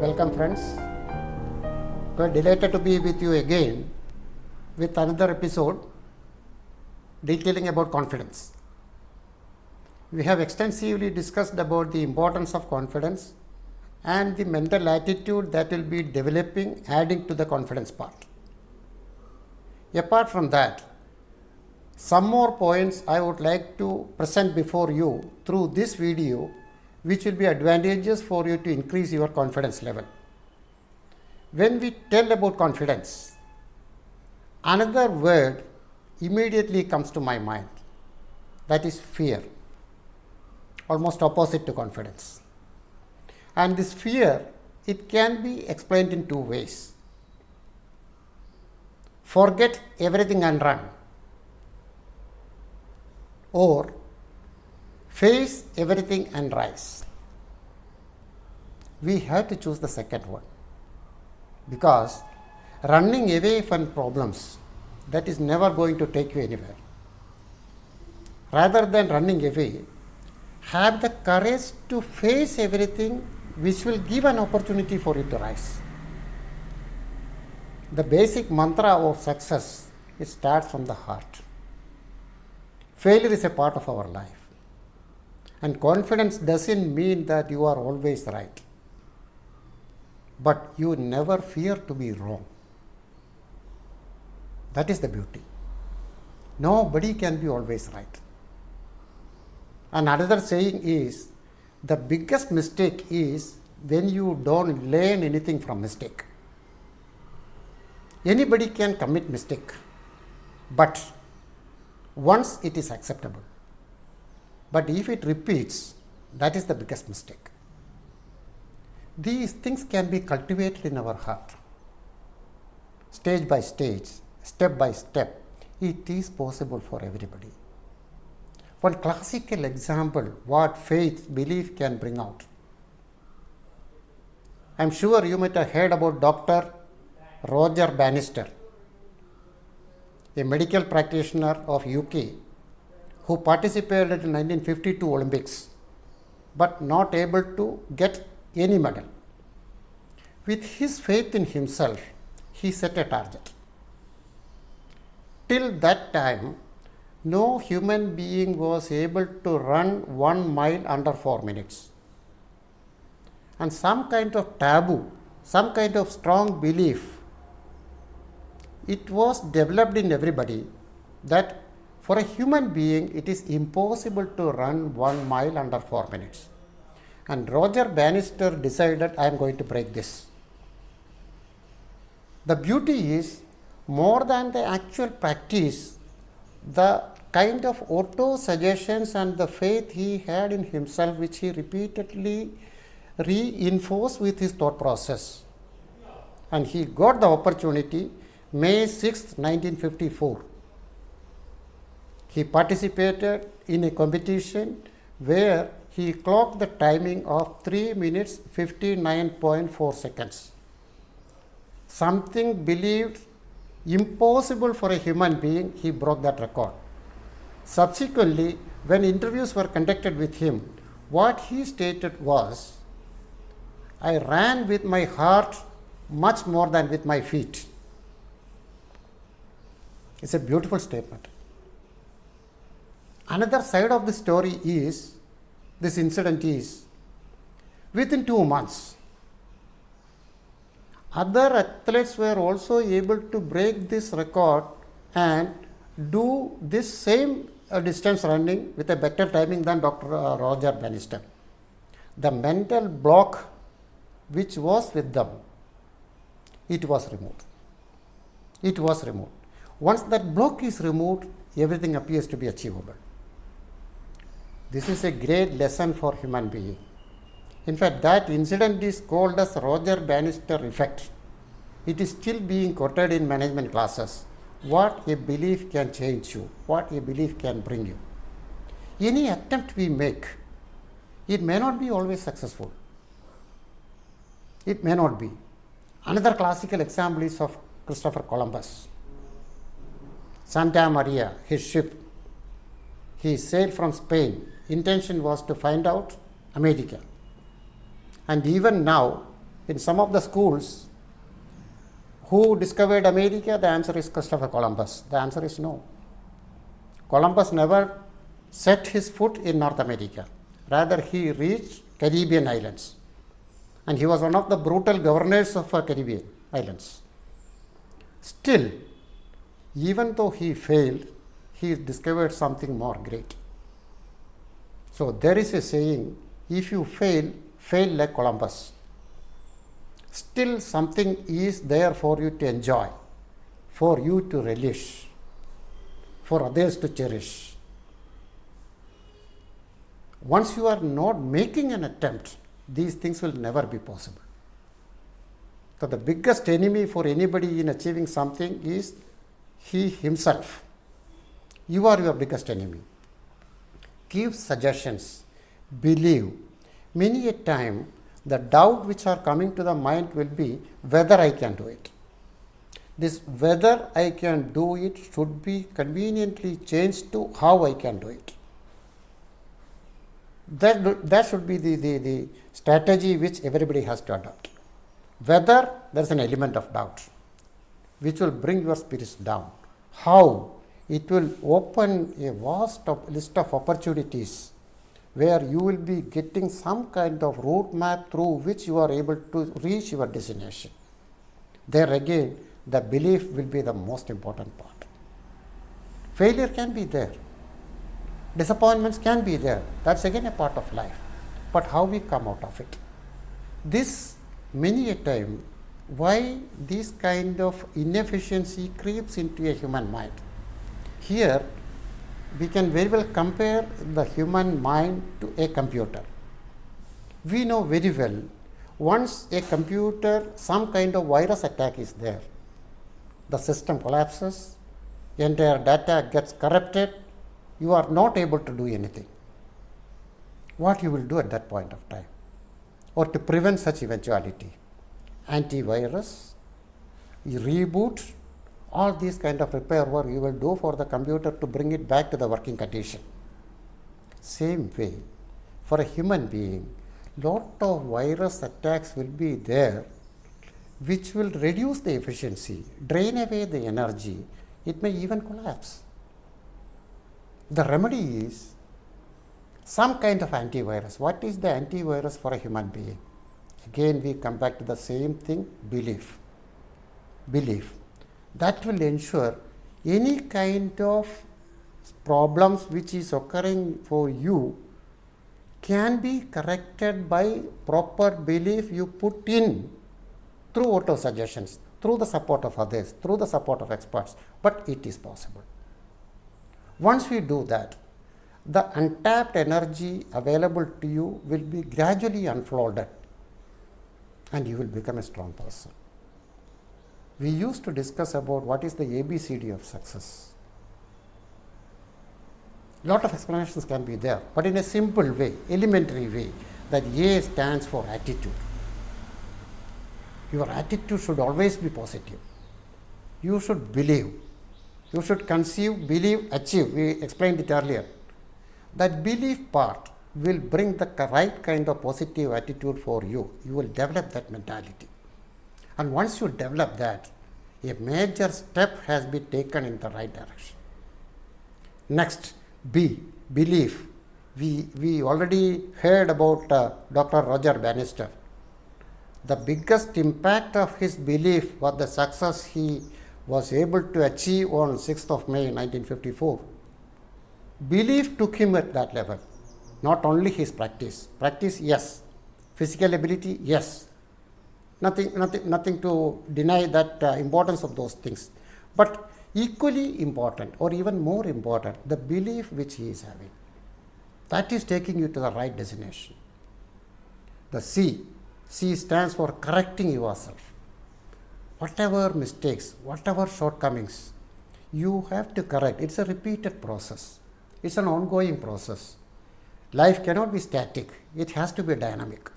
Welcome, friends. We're delighted to be with you again with another episode detailing about confidence. We have extensively discussed about the importance of confidence and the mental attitude that will be developing, adding to the confidence part. Apart from that, some more points I would like to present before you through this video, which will be advantageous for you to increase your confidence level. When we tell about confidence, another word immediately comes to my mind, that is fear, almost opposite to confidence. And this fear, it can be explained in two ways. Forget everything and run, or face everything and rise. We have to choose the second one, because running away from problems, that is never going to take you anywhere. Rather than running away, have the courage to face everything, which will give an opportunity for you to rise. The basic mantra of success, it starts from the heart. Failure is a part of our life. And confidence doesn't mean that you are always right. But you never fear to be wrong. That is the beauty. Nobody can be always right. And another saying is, the biggest mistake is when you don't learn anything from mistake. Anybody can commit mistake, but once it is acceptable. But if it repeats, that is the biggest mistake. These things can be cultivated in our heart. Stage by stage, step by step, it is possible for everybody. One classical example what faith, belief can bring out. I am sure you might have heard about Dr. Roger Bannister, a medical practitioner of UK who participated in 1952 Olympics but not able to get any medal. With his faith in himself, he set a target. Till that time, no human being was able to run 1 mile under 4 minutes. And some kind of taboo, some kind of strong belief, it was developed in everybody that for a human being, it is impossible to run 1 mile under 4 minutes. And Roger Bannister decided, I am going to break this. The beauty is, more than the actual practice, the kind of auto-suggestions and the faith he had in himself, which he repeatedly reinforced with his thought process. And he got the opportunity May 6, 1954. He participated in a competition where he clocked the timing of 3 minutes 59.4 seconds. Something believed impossible for a human being, he broke that record. Subsequently, when interviews were conducted with him, what he stated was, I ran with my heart much more than with my feet. It's a beautiful statement. Another side of the story is, this incident is, within 2 months, other athletes were also able to break this record and do this same distance running with a better timing than Dr. Roger Bannister. The mental block which was with them, it was removed. It was removed. Once that block is removed, everything appears to be achievable. This is a great lesson for human being. In fact, that incident is called as Roger Bannister effect. It is still being quoted in management classes. What a belief can change you, what a belief can bring you. Any attempt we make, it may not be always successful. It may not be. Another classical example is of Christopher Columbus. Santa Maria, his ship, he sailed from Spain. Intention was to find out America. And even now, In some of the schools, who discovered America? The answer is Christopher Columbus. The answer is no. Columbus never set his foot in North America. Rather, he reached Caribbean islands. And he was one of the brutal governors of Caribbean islands. Still, even though he failed, he discovered something more great. So there is a saying, if you fail, fail like Columbus. Still something is there for you to enjoy, for you to relish, for others to cherish. Once you are not making an attempt, these things will never be possible. So the biggest enemy for anybody in achieving something is he himself. You are your biggest enemy. Give suggestions, believe. Many a time, the doubt which are coming to the mind will be whether I can do it. This whether I can do it should be conveniently changed to how I can do it. That should be the strategy which everybody has to adopt. Whether, there is an element of doubt which will bring your spirits down. How? It will open a vast list of opportunities where you will be getting some kind of route map through which you are able to reach your destination. There again, the belief will be the most important part. Failure can be there. Disappointments can be there. That's again a part of life. But how we come out of it? This, many a time, why this kind of inefficiency creeps into a human mind. Here, we can very well compare the human mind to a computer. We know very well, once a computer, some kind of virus attack is there, the system collapses, entire data gets corrupted, you are not able to do anything. What you will do at that point of time? Or to prevent such eventuality? Antivirus, you reboot, all these kind of repair work you will do for the computer to bring it back to the working condition. Same way, for a human being, lot of virus attacks will be there which will reduce the efficiency, drain away the energy, it may even collapse. The remedy is some kind of antivirus. What is the antivirus for a human being? Again, we come back to the same thing, belief. Belief. That will ensure any kind of problems which is occurring for you can be corrected by proper belief you put in through auto suggestions, through the support of others, through the support of experts, but it is possible. Once we do that, the untapped energy available to you will be gradually unfolded and you will become a strong person. We used to discuss about what is the ABCD of success. Lot of explanations can be there, but in a simple way, elementary way, that A stands for attitude. Your attitude should always be positive. You should believe. You should conceive, believe, achieve. We explained it earlier. That belief part will bring the right kind of positive attitude for you. You will develop that mentality. And once you develop that, a major step has been taken in the right direction. Next, B, belief. We already heard about Dr. Roger Bannister. The biggest impact of his belief was the success he was able to achieve on 6th of May 1954. Belief took him at that level, not only his practice. Practice, yes. Physical ability, yes. Nothing to deny that importance of those things. But equally important or even more important, the belief which he is having. That is taking you to the right destination. The C stands for correcting yourself. Whatever mistakes, whatever shortcomings, you have to correct. It's a repeated process. It's an ongoing process. Life cannot be static. It has to be dynamic.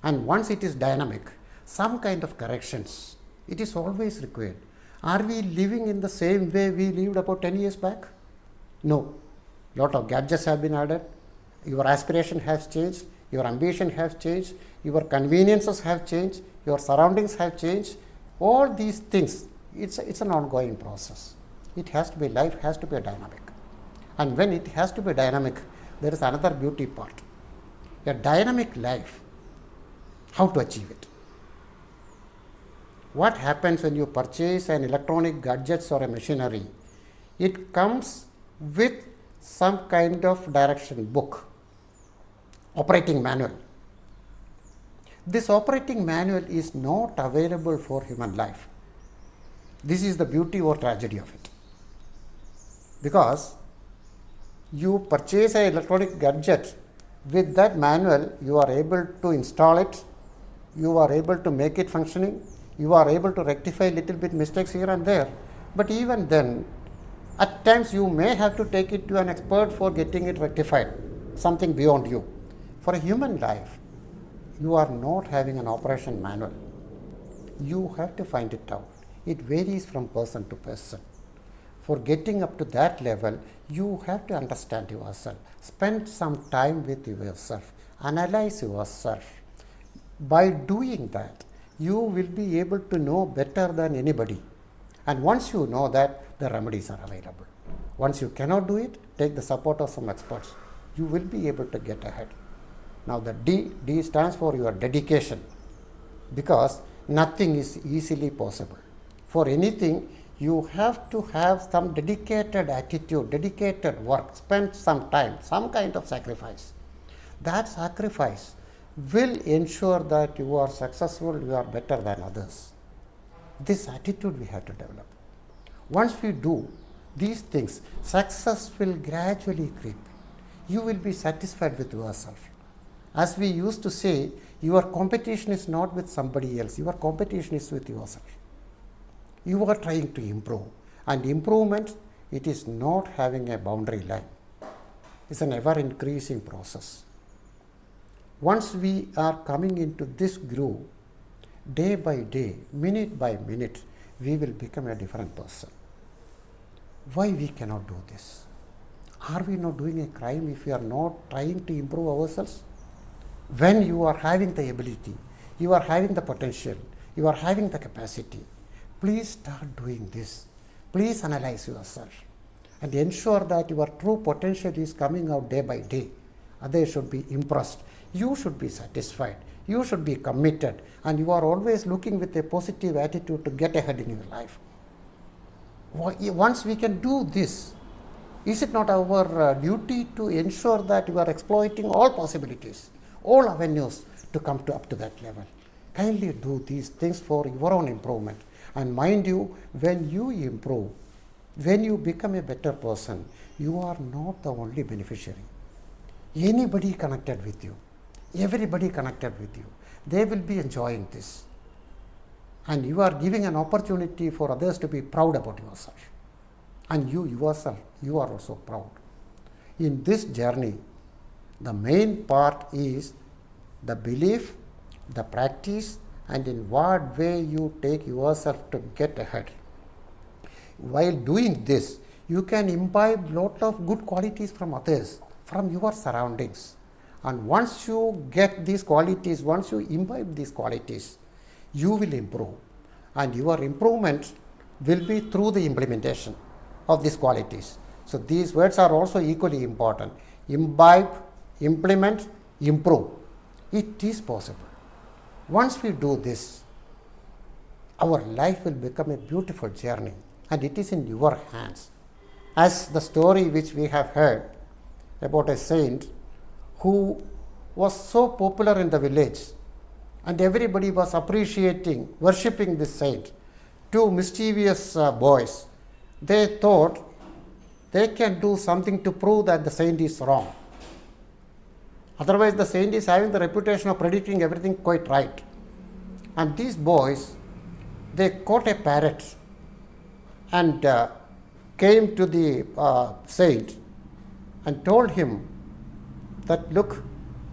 And once it is dynamic, some kind of corrections, it is always required. Are we living in the same way we lived about 10 years back? No. Lot of gadgets have been added. Your aspiration has changed. Your ambition has changed, your conveniences have changed, your surroundings have changed. All these things, it's an ongoing process. It has to be, life has to be dynamic. And when it has to be dynamic, there is another beauty part. A dynamic life, how to achieve it? What happens when you purchase an electronic gadgets or a machinery? It comes with some kind of direction book, operating manual. This operating manual is not available for human life. This is the beauty or tragedy of it. Because you purchase an electronic gadget, with that manual you are able to install it, you are able to make it functioning, you are able to rectify little bit mistakes here and there. But even then, at times you may have to take it to an expert for getting it rectified, something beyond you. For a human life, you are not having an operation manual. You have to find it out. It varies from person to person. For getting up to that level, you have to understand yourself. Spend some time with yourself. Analyze yourself. By doing that, you will be able to know better than anybody. And once you know that, the remedies are available. Once you cannot do it, take the support of some experts. You will be able to get ahead. Now the D stands for your dedication, because nothing is easily possible. For anything, you have to have some dedicated attitude, dedicated work, spend some time, some kind of sacrifice. That sacrifice will ensure that you are successful, you are better than others. This attitude we have to develop. Once we do these things, success will gradually creep in. You will be satisfied with yourself. As we used to say, your competition is not with somebody else, your competition is with yourself. You are trying to improve, and improvement, it is not having a boundary line. It's an ever increasing process. Once we are coming into this groove, day by day, minute by minute, we will become a different person. Why we cannot do this? Are we not doing a crime if we are not trying to improve ourselves? When you are having the ability, you are having the potential, you are having the capacity, please start doing this. Please analyze yourself and ensure that your true potential is coming out day by day. Others should be impressed. You should be satisfied. You should be committed, and you are always looking with a positive attitude to get ahead in your life. Once we can do this, is it not our duty to ensure that you are exploiting all possibilities, all avenues to come up to that level? Kindly do these things for your own improvement. And mind you, when you improve, when you become a better person, you are not the only beneficiary. Anybody connected with you, everybody connected with you, they will be enjoying this. And you are giving an opportunity for others to be proud about yourself. And you yourself, you are also proud. In this journey, the main part is the belief, the practice, and in what way you take yourself to get ahead. While doing this, you can imbibe lot of good qualities from others, from your surroundings. And once you get these qualities, once you imbibe these qualities, you will improve. And your improvement will be through the implementation of these qualities. So these words are also equally important. Imbibe, implement, improve. It is possible. Once we do this, our life will become a beautiful journey, and it is in your hands. As the story which we have heard about a saint who was so popular in the village, and everybody was appreciating, worshipping this saint. Two mischievous boys, they thought they can do something to prove that the saint is wrong. Otherwise, the saint is having the reputation of predicting everything quite right. And these boys, they caught a parrot and came to the saint and told him that, look,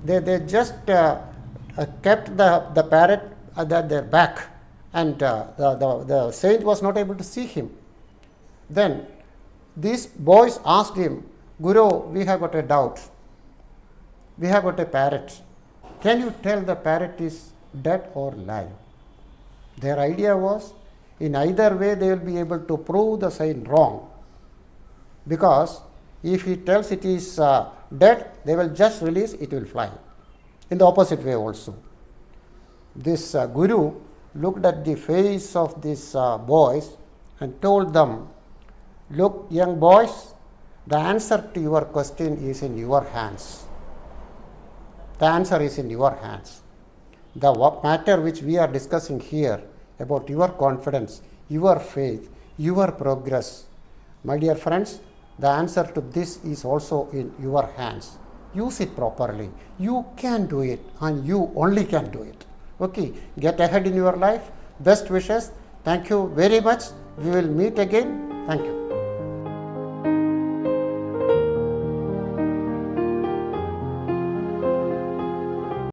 they just kept the parrot at their back, and the saint was not able to see him. Then these boys asked him, Guru, we have got a doubt. We have got a parrot can you tell the parrot is dead or live? Their idea was, in either way they will be able to prove the sign wrong, because if he tells it is dead, they will just release, it will fly. In the opposite way also. This guru looked at the face of these boys and told them, look, young boys, the answer to your question is in your hands. The answer is in your hands. The matter which we are discussing here about your confidence, your faith, your progress, my dear friends, the answer to this is also in your hands. Use it properly. You can do it, and you only can do it. Okay, get ahead in your life. Best wishes. Thank you very much. We will meet again. Thank you.